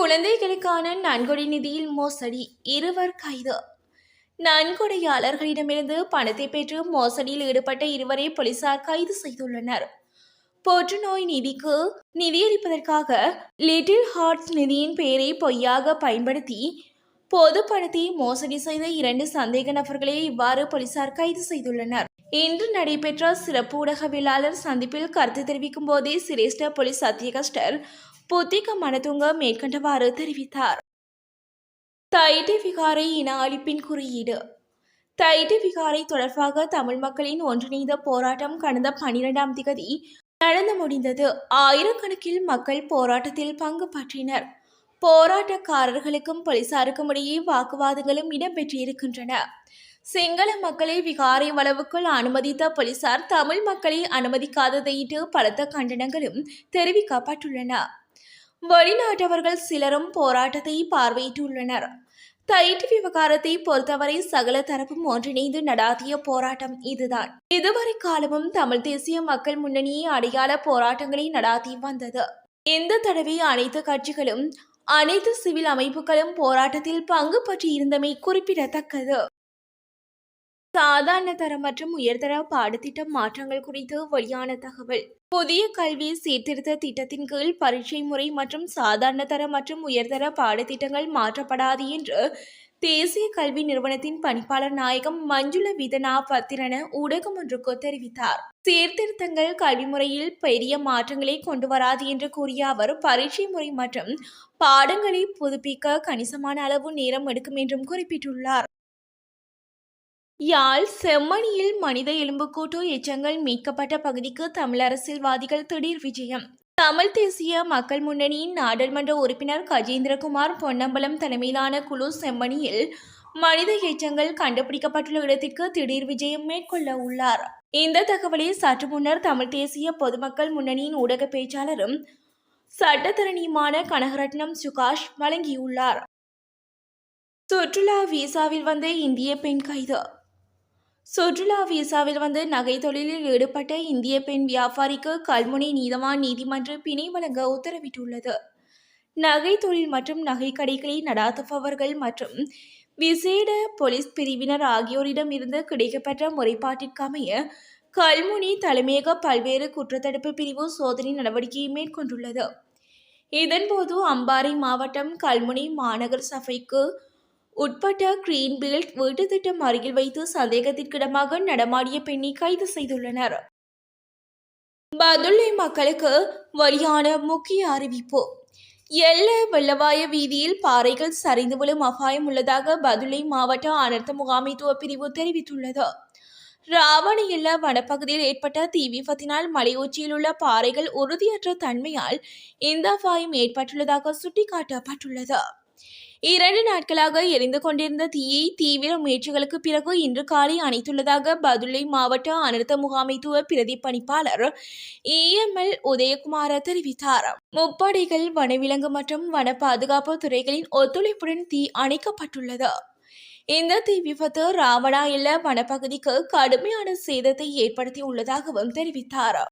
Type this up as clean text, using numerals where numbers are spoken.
குழந்தைகளுக்கான நன்கொடை நிதியில் மோசடி, இருவர் கைது. நன்கொடையாளர்களிடமிருந்து பணத்தை பெற்று மோசடியில் ஈடுபட்ட இருவரை போலீசார் கைது செய்துள்ளனர். புற்றுநோய் நிதிக்கு நிதியளிப்பதற்காக லிட்டில் ஹார்ட்ஸ் நிதியின் பெயரை பொய்யாக பயன்படுத்தி பொது பணத்தை மோசடி செய்த 2 சந்தேக நபர்களை இவ்வாறு போலீசார் கைது செய்துள்ளனர். இன்று நடைபெற்ற சிறப்பு ஊடகவியலாளர் சந்திப்பில் கருத்து தெரிவிக்கும் போதே சிரேஷ்ட போலீஸ் அத்தியகஸ்டர் புத்திக மனதுங்க மேற்கண்டவாறு தெரிவித்தார். தைட்டி விகாரை இன அழிப்பின் குறியீடு. தைட்டி விகாரை தொடர்பாக தமிழ் மக்களின் ஒன்றிணைந்த போராட்டம் கடந்த 12ஆம் திகதி நடந்து முடிந்தது. ஆயிரக்கணக்கில் மக்கள் போராட்டத்தில் பங்கு பற்றினர். போராட்டக்காரர்களுக்கும் போலீசாருக்கும் இடையே வாக்குவாதங்களும் இடம்பெற்றிருக்கின்றன. சிங்கள மக்களை விகாரை வளவுக்குள் அனுமதித்த போலீசார் தமிழ் மக்களை அனுமதிக்காததையிட்டு பலத்த கண்டனங்களும் தெரிவிக்கப்பட்டுள்ளன. வெளிநாட்டவர்கள் சிலரும் போராட்டத்தை பார்வையிட்டுள்ளனர். தைட்டி விவகாரத்தை பொறுத்தவரை சகல தரப்பும் ஒன்றிணைந்து நடாத்திய போராட்டம் இதுதான். இதுவரை காலமும் தமிழ் தேசிய மக்கள் முன்னணியை அடையாள போராட்டங்களை நடாத்தி வந்தது. இந்த தடவை அனைத்து கட்சிகளும் அனைத்து சிவில் அமைப்புகளும் போராட்டத்தில் பங்கு பற்றியிருந்தமை குறிப்பிடத்தக்கது. சாதாரண தர மற்றும் உயர்தர பாடத்திட்ட மாற்றங்கள் குறித்து வெளியான தகவல். புதிய கல்வி சீர்திருத்த திட்டத்தின் கீழ் பரீட்சை முறை மற்றும் சாதாரண தர மற்றும் உயர்தர பாடத்திட்டங்கள் மாற்றப்படாது என்று தேசிய கல்வி நிறுவனத்தின் பணிப்பாளர் நாயகம் மஞ்சுள விதனா பத்திரன ஊடகம் ஒன்றுக்கு தெரிவித்தார். சீர்திருத்தங்கள் கல்வி முறையில் பெரிய மாற்றங்களை கொண்டு வராது என்று கூறிய அவர் பரீட்சை முறை மற்றும் பாடங்களை புதுப்பிக்க கணிசமான அளவு நேரம் எடுக்கும் என்றும் குறிப்பிட்டுள்ளார். யாழ் செம்மணியில் மனித எலும்புக்கூட்டு எச்சங்கள் மீட்கப்பட்ட பகுதிக்கு தமிழ் அரசியல்வாதிகள் திடீர் விஜயம். தமிழ் தேசிய மக்கள் முன்னணியின் நாடாளுமன்ற உறுப்பினர் கஜேந்திரகுமார் பொன்னம்பலம் தலைமையிலான குழு செம்மணியில் மனித எச்சங்கள் கண்டுபிடிக்கப்பட்டுள்ள இடத்திற்கு திடீர் விஜயம் மேற்கொள்ள உள்ளார். இந்த தகவலை சற்று முன்னர் தமிழ் தேசிய பொதுமக்கள் முன்னணியின் ஊடக பேச்சாளரும் சட்டத்தரணியுமான கனகரட்னம் சுகாஷ் வழங்கியுள்ளார். சுற்றுலா விசாவில் வந்த இந்திய பெண் கைது. சுற்றுலா விசாவில் வந்து நகை தொழிலில் ஈடுபட்ட இந்திய பெண் வியாபாரிக்கு கல்முனை நீதவான் நீதிமன்றம் பிணை வழங்க உத்தரவிட்டுள்ளது. நகை தொழில் மற்றும் நகை கடைகளை நடாத்துபவர்கள் மற்றும் விசேட போலீஸ் பிரிவினர் ஆகியோரிடம் இருந்து கிடைக்கப்பெற்ற முறைப்பாட்டிற்கமைய கல்முனை தலைமையக பல்வேறு குற்றத்தடுப்பு பிரிவு சோதனை நடவடிக்கையை மேற்கொண்டுள்ளது. இதன்போது அம்பாறை மாவட்டம் கல்முனை மாநகர் சபைக்கு உட்பட்ட கிரீன்பீல்ட் வீட்டு திட்டம் அருகில் வைத்து சந்தேகத்திற்கிடமாக நடமாடிய பெண்ணை கைது செய்துள்ளனர். பதுளை மக்களுக்கு வெளியான முக்கிய அறிவிப்பு. எல்ல வெள்ளவாய வீதியில் பாறைகள் சரிந்து விழும் அபாயம் உள்ளதாக பதுளை மாவட்ட அனர்த்த முகாமைத்துவ பிரிவு தெரிவித்துள்ளது. ராவண எல்ல வனப்பகுதியில் ஏற்பட்ட தீ விபத்தினால் மலை உச்சியில் உள்ள பாறைகள் உறுதியற்ற தன்மையால் இந்த அபாயம் ஏற்பட்டுள்ளதாக சுட்டிக்காட்டப்பட்டுள்ளது. 2 நாட்களாக எரிந்து கொண்டிருந்த தீயை தீவிர முயற்சிகளுக்கு பிறகு இன்று காலை அணைத்துள்ளதாக பதுளை மாவட்ட அனர்த்த முகாமைத்துவ பிரதி பணிப்பாளர் EML உதயகுமார தெரிவித்தார். முப்படைகள், வனவிலங்கு மற்றும் வன பாதுகாப்பு துறைகளின் ஒத்துழைப்புடன் தீ அணைக்கப்பட்டுள்ளது. இந்த தீ விபத்து ராவணா எல்ல வனப்பகுதிக்கு கடுமையான சேதத்தை ஏற்படுத்தி உள்ளதாகவும் தெரிவித்தார்.